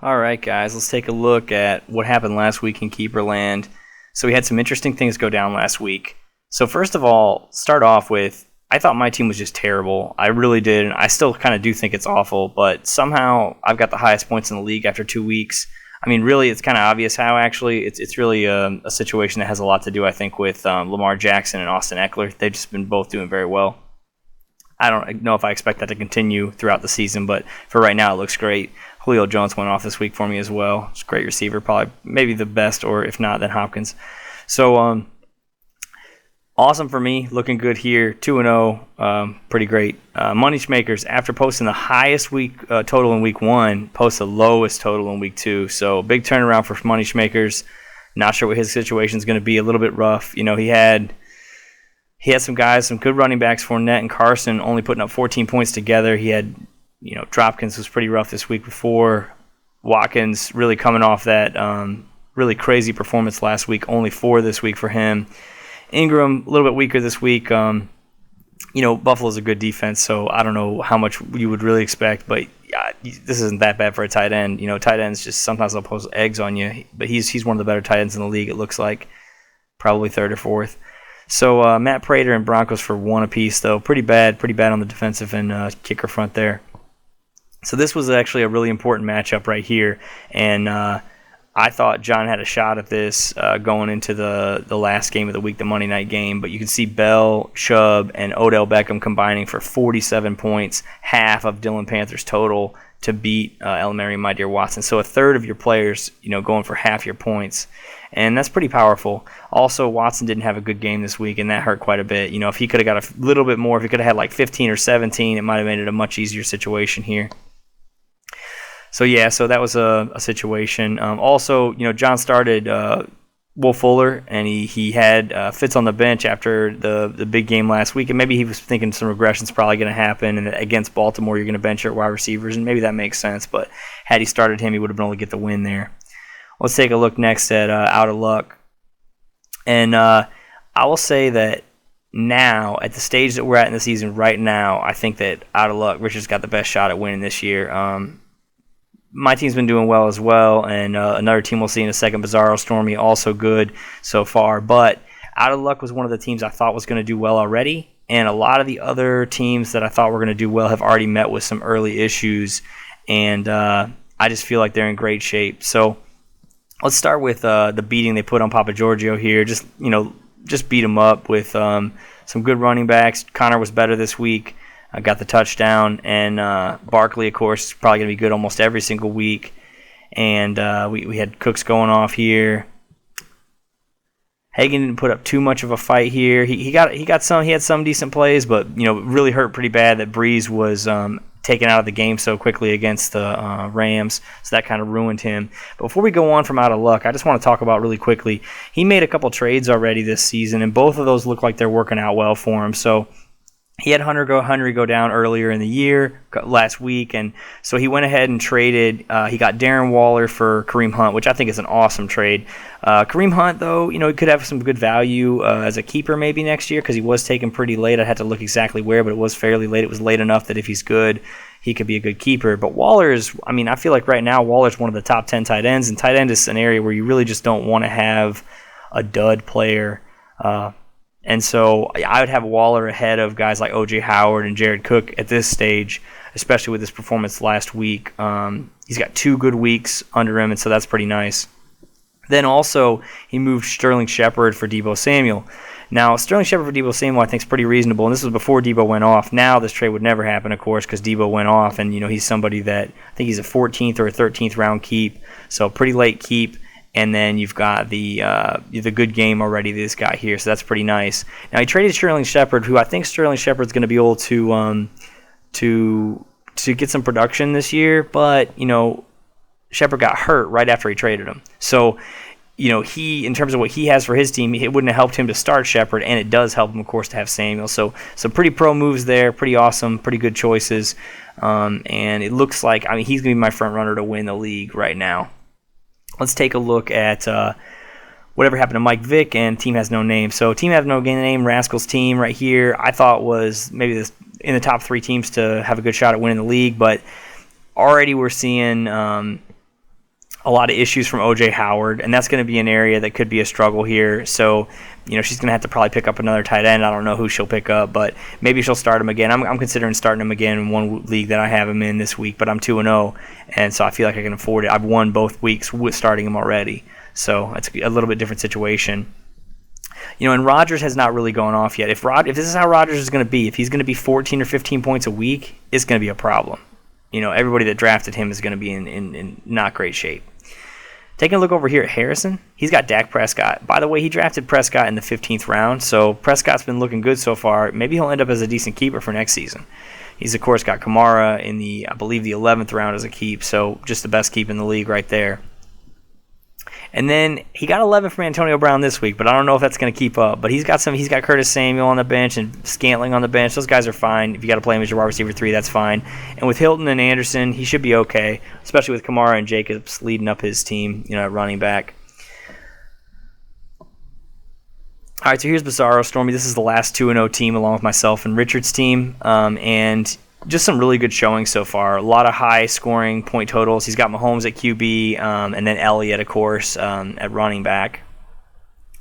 All right, guys, let's take a look at what happened last week in Keeperland. So we had some interesting things go down last week. So first of all, start off with, I thought my team was just terrible. I really did, and I still kind of do think it's awful, but somehow I've got the highest points in the league after 2 weeks. I mean, really, it's kind of obvious how, actually. It's really a situation that has a lot to do, I think, with Lamar Jackson and Austin Eckler. They've just been both doing very well. I don't know if I expect that to continue throughout the season, but for right now, it looks great. Julio Jones went off this week for me as well. It's a great receiver, probably maybe the best, or if not, then Hopkins. So, awesome for me. Looking good here. 2-0. Pretty great. Money Makers, after posting the highest week total in week 1, post the lowest total in week 2. So, big turnaround for Money Makers. Not sure what his situation is going to be. A little bit rough. You know, he had some guys, some good running backs, Fournette and Carson, only putting up 14 points together. He had, Dropkins was pretty rough this week before. Watkins really coming off that really crazy performance last week, only 4 this week for him. Ingram, a little bit weaker this week. Buffalo's a good defense, so I don't know how much you would really expect, but this isn't that bad for a tight end. Tight ends just sometimes they'll post eggs on you, but he's one of the better tight ends in the league, it looks like. Probably 3rd or 4th. So Matt Prater and Broncos for 1 apiece, though. Pretty bad on the defensive and kicker front there. So this was actually a really important matchup right here, and I thought John had a shot at this going into the last game of the week, the Monday night game, but you can see Bell, Chubb, and Odell Beckham combining for 47 points, half of Dylan Panther's total to beat Elamari and My Dear Watson. So a third of your players, going for half your points. And that's pretty powerful. Also, Watson didn't have a good game this week, and that hurt quite a bit. If he could have got a little bit more, if he could have had like 15 or 17, it might have made it a much easier situation here. So that was a situation. Also, John started Will Fuller, and he had Fitz on the bench after the big game last week, and maybe he was thinking some regression's probably going to happen, and against Baltimore you're going to bench your wide receivers, and maybe that makes sense, but had he started him, he would have been able to get the win there. Let's take a look next at Out of Luck. And I will say that now, at the stage that we're at in the season right now, I think that Out of Luck, Richard's got the best shot at winning this year. My team's been doing well as well, and another team we'll see in a second, Bizarro Stormy, also good so far. But Out of Luck was one of the teams I thought was going to do well already, and a lot of the other teams that I thought were going to do well have already met with some early issues, and I just feel like they're in great shape. So let's start with the beating they put on Papa Giorgio here. Just beat him up with some good running backs. Connor was better this week. Got the touchdown. And Barkley, of course, is probably going to be good almost every single week. And we had Cooks going off here. Hagan didn't put up too much of a fight here. He had some decent plays, but really hurt pretty bad that Breeze was taken out of the game so quickly against the Rams, so that kind of ruined him. But before we go on from Out of Luck, I just want to talk about really quickly, he made a couple trades already this season, and both of those look like they're working out well for him. So he had Henry go down earlier in the year, last week, and so he went ahead and traded. He got Darren Waller for Kareem Hunt, which I think is an awesome trade. Kareem Hunt, though, he could have some good value as a keeper maybe next year because he was taken pretty late. I had to look exactly where, but it was fairly late. It was late enough that if he's good, he could be a good keeper. But Waller is, I feel like right now Waller's one of the top 10 tight ends, and tight end is an area where you really just don't want to have a dud player. And so I would have Waller ahead of guys like O.J. Howard and Jared Cook at this stage, especially with his performance last week. He's got 2 good weeks under him, and so that's pretty nice. Then also he moved Sterling Shepard for Deebo Samuel. Now, Sterling Shepard for Deebo Samuel I think is pretty reasonable, and this was before Deebo went off. Now this trade would never happen, of course, because Deebo went off, and he's somebody that I think he's a 14th or a 13th round keep, so pretty late keep. And then you've got the good game already, this guy here, so that's pretty nice. Now he traded Sterling Shepard, who I think Sterling Shepard's going to be able to get some production this year, but Shepard got hurt right after he traded him. So he, in terms of what he has for his team, it wouldn't have helped him to start Shepard, and it does help him, of course, to have Samuel. So some pretty pro moves there, pretty awesome, pretty good choices, and it looks like he's going to be my front runner to win the league right now. Let's take a look at whatever happened to Mike Vick and Team Has No Name. So Team Has No Name, Rascals team right here, I thought was maybe in the top 3 teams to have a good shot at winning the league, but already we're seeing A lot of issues from O.J. Howard, and that's going to be an area that could be a struggle here. So, she's going to have to probably pick up another tight end. I don't know who she'll pick up, but maybe she'll start him again. I'm considering starting him again in one league that I have him in this week, but I'm 2-0, and so I feel like I can afford it. I've won both weeks with starting him already, so it's a little bit different situation. And Rodgers has not really gone off yet. If this is how Rodgers is going to be, if he's going to be 14 or 15 points a week, it's going to be a problem. Everybody that drafted him is going to be in not great shape. Taking a look over here at Harrison, he's got Dak Prescott. By the way, he drafted Prescott in the 15th round, so Prescott's been looking good so far. Maybe he'll end up as a decent keeper for next season. He's, of course, got Kamara in I believe, the 11th round as a keep, so just the best keep in the league right there. And then he got 11 from Antonio Brown this week, but I don't know if that's going to keep up. But he's got Curtis Samuel on the bench and Scantling on the bench. Those guys are fine. If you got to play him as your wide receiver 3, that's fine. And with Hilton and Anderson, he should be okay, especially with Kamara and Jacobs leading up his team, at running back. All right, so here's Bizarro Stormy. This is the last 2-0 team along with myself and Richard's team, and just some really good showing so far. A lot of high-scoring point totals. He's got Mahomes at QB, and then Elliott, of course, at running back.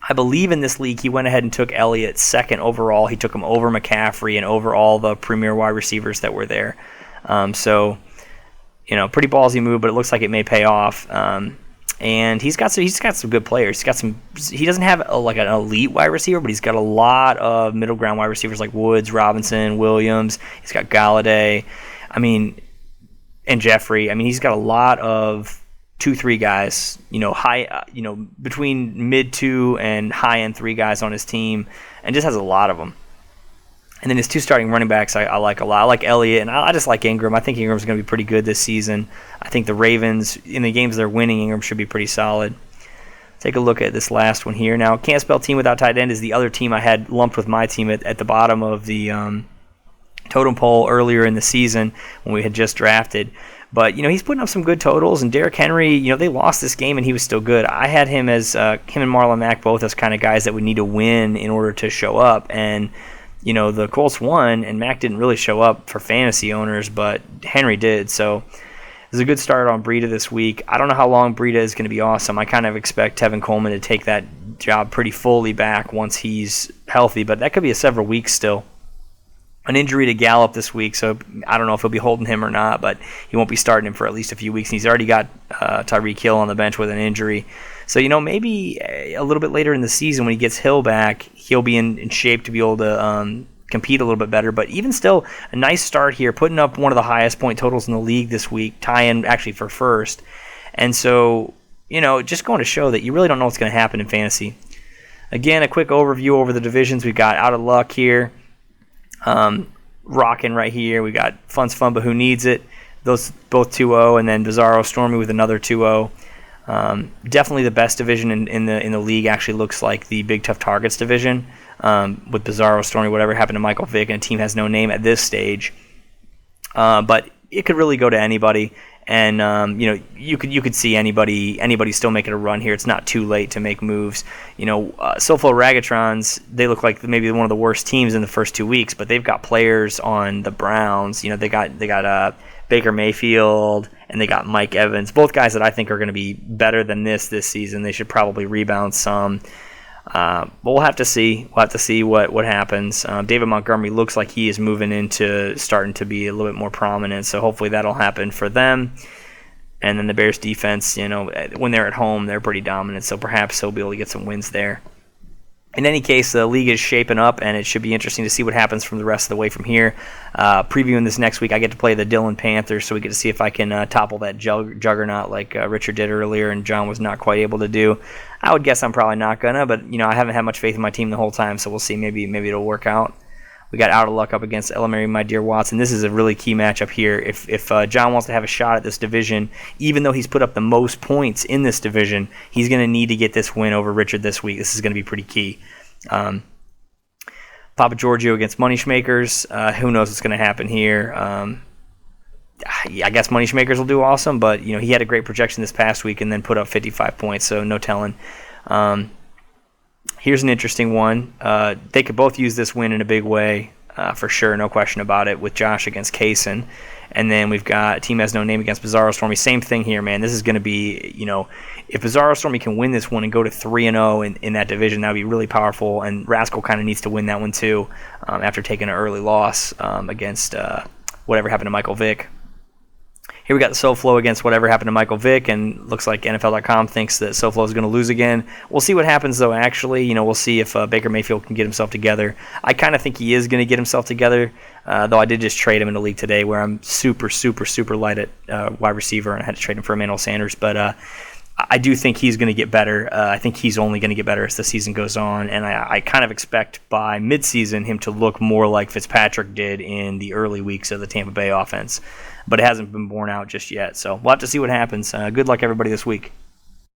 I believe in this league he went ahead and took Elliott second overall. He took him over McCaffrey and over all the premier wide receivers that were there. So, pretty ballsy move, but it looks like it may pay off. And he's got some good players. He doesn't have an elite wide receiver, but he's got a lot of middle ground wide receivers like Woods, Robinson, Williams. He's got Galladay, and Jeffrey. He's got a lot of 2-3 guys, high, between mid 2 and high end 3 guys on his team, and just has a lot of them. And then his 2 starting running backs I like a lot. I like Elliott, and I just like Ingram. I think Ingram's going to be pretty good this season. I think the Ravens, in the games they're winning, Ingram should be pretty solid. Take a look at this last one here. Now, Can't Spell Team Without Tight End is the other team I had lumped with my team at the bottom of the totem pole earlier in the season when we had just drafted. But, he's putting up some good totals, and Derrick Henry, they lost this game, and he was still good. I had him as him and Marlon Mack both as kind of guys that would need to win in order to show up, and the Colts won, and Mack didn't really show up for fantasy owners, but Henry did. So it was a good start on Breida this week. I don't know how long Breida is going to be awesome. I kind of expect Tevin Coleman to take that job pretty fully back once he's healthy, but that could be several weeks still. An injury to Gallup this week, so I don't know if he'll be holding him or not, but he won't be starting him for at least a few weeks. And he's already got Tyreek Hill on the bench with an injury. So, maybe a little bit later in the season when he gets Hill back, he'll be in shape to be able to compete a little bit better. But even still, a nice start here, putting up one of the highest point totals in the league this week, tying actually for first. And so, just going to show that you really don't know what's going to happen in fantasy. Again, a quick overview over the divisions. We've got Out of Luck here, rocking right here. We got Fun's Fun, but Who Needs It? Those both 2-0, and then Bizarro Stormy with another 2-0. Definitely the best division in the league actually looks like the Big Tough Targets division, with Bizarro Stormy, whatever happened to Michael Vick, and a team has no name at this stage. But it could really go to anybody, and you could see anybody still making a run here. It's not too late to make moves. SoFlo Ragatrons, they look like maybe one of the worst teams in the first 2 weeks, but they've got players on the Browns. They got Baker Mayfield, and they got Mike Evans, both guys that I think are going to be better than this season. They should probably rebound some. But we'll have to see. We'll have to see what happens. David Montgomery looks like he is moving into starting to be a little bit more prominent, so hopefully that'll happen for them. And then the Bears defense, when they're at home, they're pretty dominant, so perhaps he'll be able to get some wins there. In any case, the league is shaping up, and it should be interesting to see what happens from the rest of the way from here. Previewing this next week, I get to play the Dillon Panthers, so we get to see if I can topple that juggernaut like Richard did earlier and John was not quite able to do. I would guess I'm probably not going to, but I haven't had much faith in my team the whole time, so we'll see. Maybe it'll work out. We got Out of Luck up against Elamary, My Dear Watson. This is a really key matchup here. If John wants to have a shot at this division, even though he's put up the most points in this division, he's going to need to get this win over Richard this week. This is going to be pretty key. Papa Giorgio against Money Schmakers. Who knows what's going to happen here? I guess Money Schmakers will do awesome, but he had a great projection this past week and then put up 55 points, so no telling. Here's an interesting one. They could both use this win in a big way, for sure, no question about it, with Josh against Kaysen. And then we've got Team Has No Name against Bizarro Stormy. Same thing here, man. This is going to be, if Bizarro Stormy can win this one and go to 3-0 in that division, that would be really powerful. And Rascal kind of needs to win that one too after taking an early loss against whatever happened to Michael Vick. Here we got the SoFlo against whatever happened to Michael Vick, and looks like NFL.com thinks that SoFlo is going to lose again. We'll see what happens, though, actually. We'll see if Baker Mayfield can get himself together. I kind of think he is going to get himself together, though I did just trade him in the league today where I'm super, super, super light at wide receiver, and I had to trade him for Emmanuel Sanders. But I do think he's going to get better. I think he's only going to get better as the season goes on, and I kind of expect by midseason him to look more like Fitzpatrick did in the early weeks of the Tampa Bay offense. But it hasn't been borne out just yet, so we'll have to see what happens. Good luck, everybody, this week.